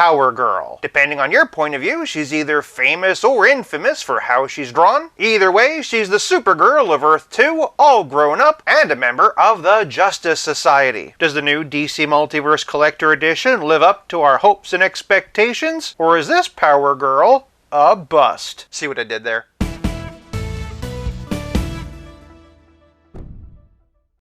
Powergirl. Depending on your point of view, she's either famous or infamous for how she's drawn. Either way, she's the Supergirl of Earth 2, all grown up, and a member of the Justice Society. Does the new DC Multiverse Collector Edition live up to our hopes and expectations? Or is this Powergirl a bust? See what I did there?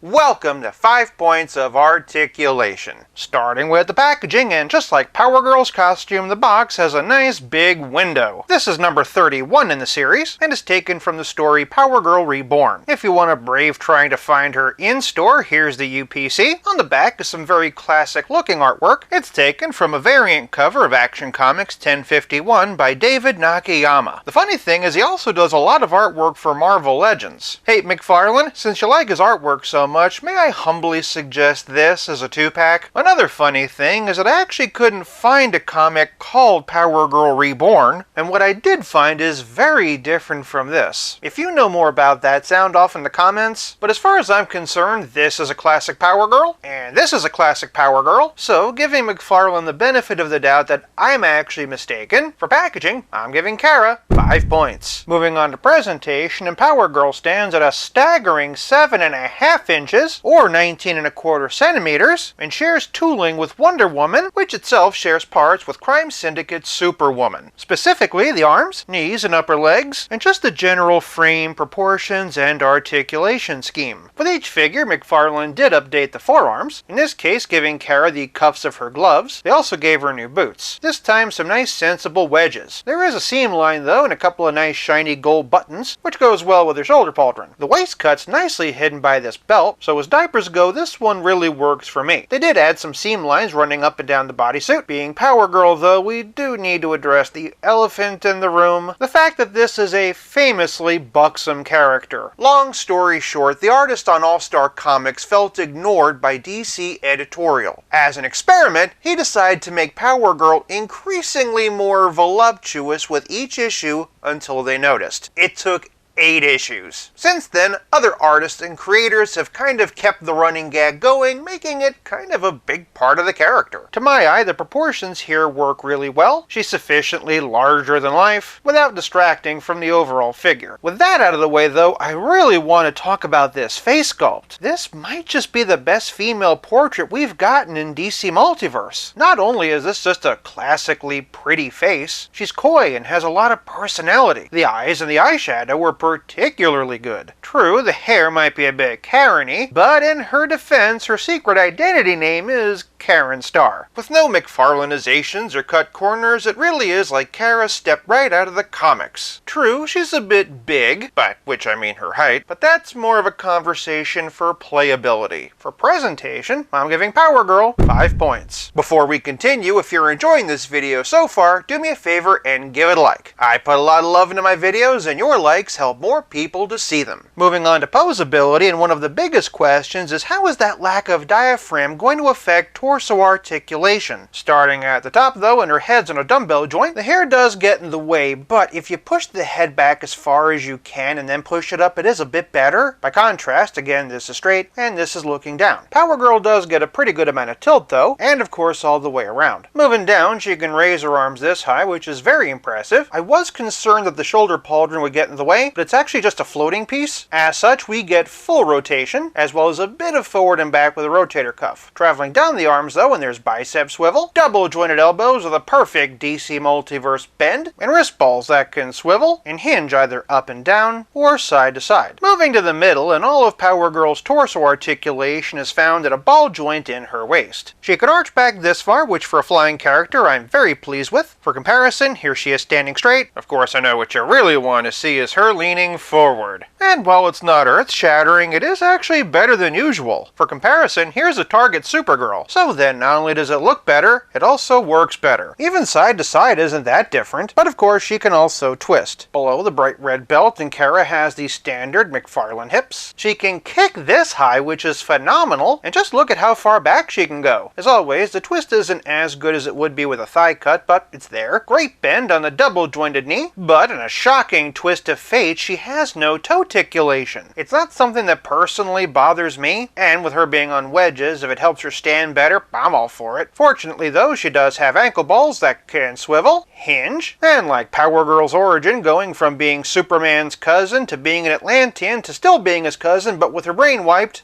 Welcome to 5 Points of Articulation. Starting with the packaging, and just like Powergirl's costume, the box has a nice big window. This is number 31 in the series, and is taken from the story Powergirl Reborn. If you want to brave trying to find her in-store, here's the UPC. On the back is some very classic looking artwork. It's taken from a variant cover of Action Comics 1051 by David Nakayama. The funny thing is he also does a lot of artwork for Marvel Legends. Hey McFarlane, since you like his artwork so much, may I humbly suggest this as a 2-pack? Another funny thing is that I actually couldn't find a comic called Powergirl Reborn, and what I did find is very different from this. If you know more about that, sound off in the comments, but as far as I'm concerned, this is a classic Powergirl, and this is a classic Powergirl, so giving McFarlane the benefit of the doubt that I'm actually mistaken, for packaging, I'm giving Kara 5 points. Moving on to presentation, and Powergirl stands at a staggering 7.5 inches or 19.25 centimeters, and shares tooling with Wonder Woman, which itself shares parts with Crime Syndicate Superwoman. Specifically, the arms, knees, and upper legs, and just the general frame, proportions, and articulation scheme. With each figure, McFarlane did update the forearms, in this case giving Kara the cuffs of her gloves. They also gave her new boots. This time some nice sensible wedges. There is a seam line though, and a couple of nice shiny gold buttons, which goes well with her shoulder pauldron. The waist cut's nicely hidden by this belt, so as diapers go, this one really works for me. They did add some seam lines running up and down the bodysuit. Being Powergirl though, we do need to address the elephant in the room, the fact that this is a famously buxom character. Long story short, the artist on All-Star Comics felt ignored by DC editorial. As an experiment, he decided to make Powergirl increasingly more voluptuous with each issue until they noticed. It took 8 issues. Since then, other artists and creators have kind of kept the running gag going, making it kind of a big part of the character. To my eye, the proportions here work really well. She's sufficiently larger than life, without distracting from the overall figure. With that out of the way though, I really want to talk about this face sculpt. This might just be the best female portrait we've gotten in DC Multiverse. Not only is this just a classically pretty face, she's coy and has a lot of personality. The eyes and the eyeshadow were particularly good. True, the hair might be a bit Karen-y, but in her defense, her secret identity name is Karen Starr. With no McFarlane'izations or cut corners, it really is like Kara stepped right out of the comics. True, she's a bit big, by which I mean her height, but that's more of a conversation for playability. For presentation, I'm giving Powergirl 5 points. Before we continue, if you're enjoying this video so far, do me a favor and give it a like. I put a lot of love into my videos, and your likes help more people to see them. Moving on to Poseability, and one of the biggest questions is how is that lack of diaphragm going to affect torso articulation? Starting at the top though, and her head's on a dumbbell joint, the hair does get in the way, but if you push the head back as far as you can and then push it up, it is a bit better. By contrast, again, this is straight and this is looking down. Powergirl does get a pretty good amount of tilt though, and of course all the way around. Moving down, she can raise her arms this high, which is very impressive. I was concerned that the shoulder pauldron would get in the way, but it's actually just a floating piece. As such, we get full rotation, as well as a bit of forward and back with a rotator cuff. Traveling down the arms though, and there's bicep swivel, double jointed elbows with a perfect DC Multiverse bend, and wrist balls that can swivel and hinge either up and down or side to side. Moving to the middle, and all of Powergirl's torso articulation is found at a ball joint in her waist. She could arch back this far, which for a flying character I'm very pleased with. For comparison, here she is standing straight. Of course, I know what you really want to see is her leaning forward. And while it's not earth-shattering, it is actually better than usual. For comparison, here's a Target Supergirl. So then, not only does it look better, it also works better. Even side to side isn't that different, but of course she can also twist. Below the bright red belt, and Kara has the standard McFarlane hips. She can kick this high, which is phenomenal, and just look at how far back she can go. As always, the twist isn't as good as it would be with a thigh cut, but it's there. Great bend on the double jointed knee, but in a shocking twist of fate, she has no toe articulation. It's not something that personally bothers me, and with her being on wedges, if it helps her stand better, matter, I'm all for it. Fortunately though, she does have ankle balls that can swivel, hinge, and like Power Girl's origin, going from being Superman's cousin to being an Atlantean to still being his cousin but with her brain wiped,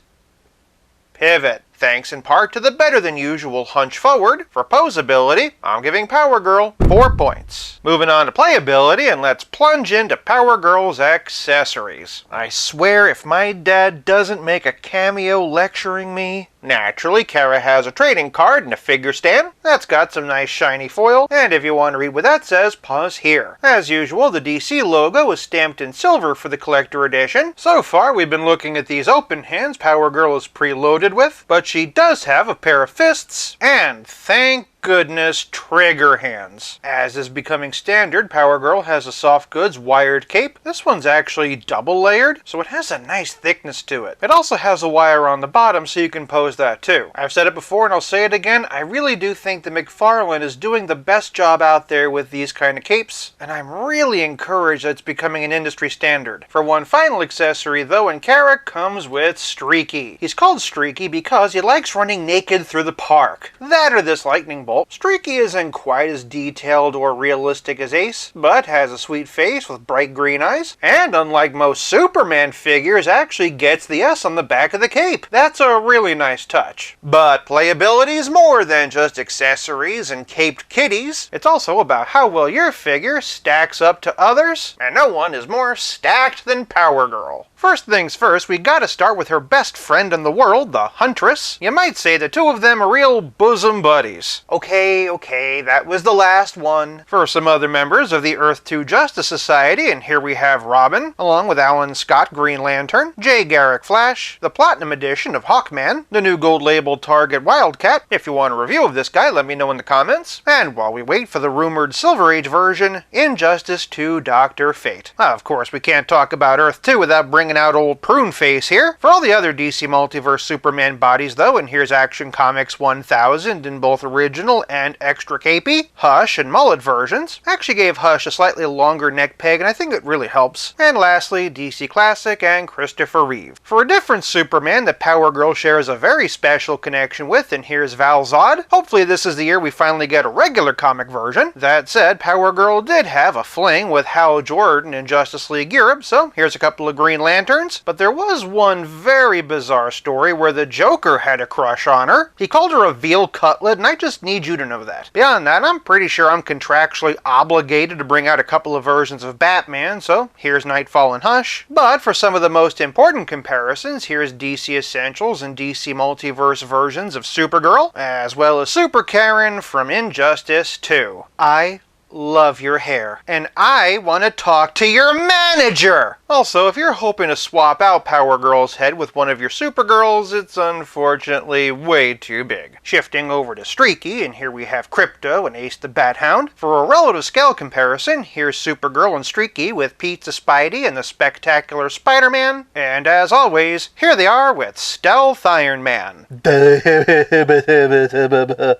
pivot. Thanks in part to the better than usual hunch forward. For Poseability, I'm giving Power Girl 4 points. Moving on to Playability, and let's plunge into Power Girl's accessories. I swear if my dad doesn't make a cameo lecturing me. Naturally, Kara has a trading card and a figure stand. That's got some nice shiny foil, and if you want to read what that says, pause here. As usual, the DC logo is stamped in silver for the collector edition. So far, we've been looking at these open hands Power Girl is preloaded with, but she does have a pair of fists, and thank goodness, trigger hands. As is becoming standard, Power Girl has a soft goods wired cape. This one's actually double layered, so it has a nice thickness to it. It also has a wire on the bottom, so you can pose that too. I've said it before and I'll say it again, I really do think that McFarlane is doing the best job out there with these kind of capes, and I'm really encouraged that it's becoming an industry standard. For one final accessory though, and Kara comes with Streaky. He's called Streaky because he likes running naked through the park. That or this lightning bolt. Streaky isn't quite as detailed or realistic as Ace, but has a sweet face with bright green eyes, and unlike most Superman figures, actually gets the S on the back of the cape. That's a really nice touch. But Playability is more than just accessories and caped kitties. It's also about how well your figure stacks up to others, and no one is more stacked than Power Girl. First things first, we gotta start with her best friend in the world, the Huntress. You might say the two of them are real bosom buddies. Okay, that was the last one. For some other members of the Earth 2 Justice Society, and here we have Robin, along with Alan Scott Green Lantern, Jay Garrick Flash, the Platinum Edition of Hawkman, the new gold labeled Target Wildcat. If you want a review of this guy, let me know in the comments. And while we wait for the rumored Silver Age version, Injustice 2 Dr. Fate. Of course, we can't talk about Earth 2 without bringing out old Prune Face here. For all the other DC Multiverse Superman bodies though, and here's Action Comics 1000 in both original and extra capey, Hush and Mullet versions. Actually gave Hush a slightly longer neck peg and I think it really helps. And lastly, DC Classic and Christopher Reeve. For a different Superman that Power Girl shares a very special connection with, and here's Val Zod. Hopefully this is the year we finally get a regular comic version. That said, Power Girl did have a fling with Hal Jordan in Justice League Europe, so here's a couple of Green Lanterns. But there was one very bizarre story where the Joker had a crush on her. He called her a veal cutlet, and I just need you to know that. Beyond that, I'm pretty sure I'm contractually obligated to bring out a couple of versions of Batman, so here's Nightfall and Hush. But for some of the most important comparisons, here's DC Essentials and DC Multiverse versions of Supergirl, as well as Super Karen from Injustice 2. I love your hair, and I want to talk to your manager! Also, if you're hoping to swap out Power Girl's head with one of your Supergirls, it's unfortunately way too big. Shifting over to Streaky, and here we have Crypto and Ace the Bat Hound. For a relative scale comparison, here's Supergirl and Streaky with Pizza Spidey and the Spectacular Spider-Man. And as always, here they are with Stealth Iron Man.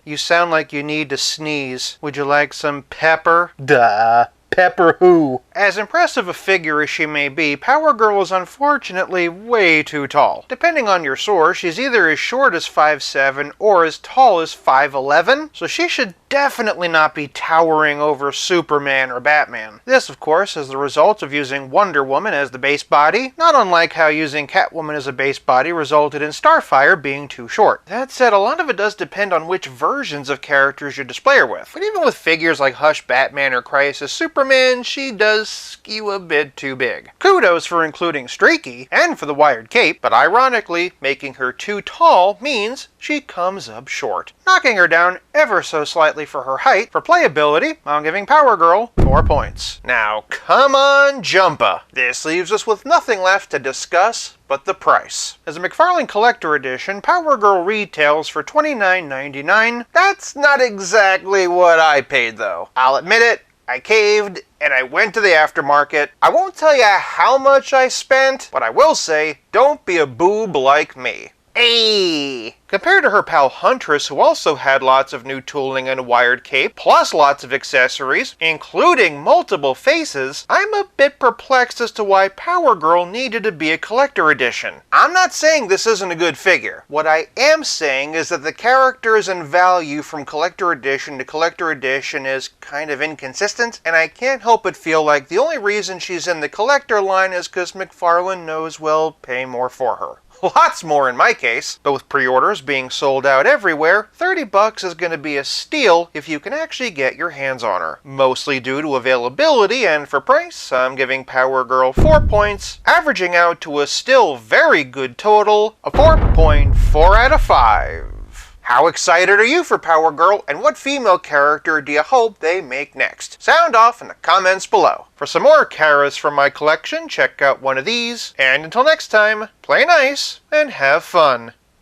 You sound like you need to sneeze. Would you like some pepper? Duh. Pepper who? As impressive a figure as she may be, Power Girl is unfortunately way too tall. Depending on your source, she's either as short as 5'7" or as tall as 5'11", so she should definitely not be towering over Superman or Batman. This, of course, is the result of using Wonder Woman as the base body, not unlike how using Catwoman as a base body resulted in Starfire being too short. That said, a lot of it does depend on which versions of characters you display her with. But even with figures like Hush, Batman, or Crisis Superman, she does skew a bit too big. Kudos for including Streaky, and for the wired cape, but ironically, making her too tall means she comes up short, knocking her down ever so slightly for her height. For Playability, I'm giving Power Girl 4 points. Now, come on, Jumpa. This leaves us with nothing left to discuss but the price. As a McFarlane Collector Edition, Power Girl retails for $29.99. That's not exactly what I paid though. I'll admit it, I caved, and I went to the aftermarket. I won't tell you how much I spent, but I will say, don't be a boob like me. Ayy! Compared to her pal Huntress, who also had lots of new tooling and a wired cape, plus lots of accessories, including multiple faces, I'm a bit perplexed as to why Powergirl needed to be a collector edition. I'm not saying this isn't a good figure. What I am saying is that the characters and value from collector edition to collector edition is kind of inconsistent, and I can't help but feel like the only reason she's in the collector line is because McFarlane knows we'll pay more for her. Lots more in my case, but with pre-orders being sold out everywhere, $30 is going to be a steal if you can actually get your hands on her. Mostly due to availability, and for price, I'm giving Powergirl 4 points, averaging out to a still very good total of 4.4 out of 5. How excited are you for Powergirl, and what female character do you hope they make next? Sound off in the comments below. For some more Karas from my collection, check out one of these, and until next time, play nice and have fun.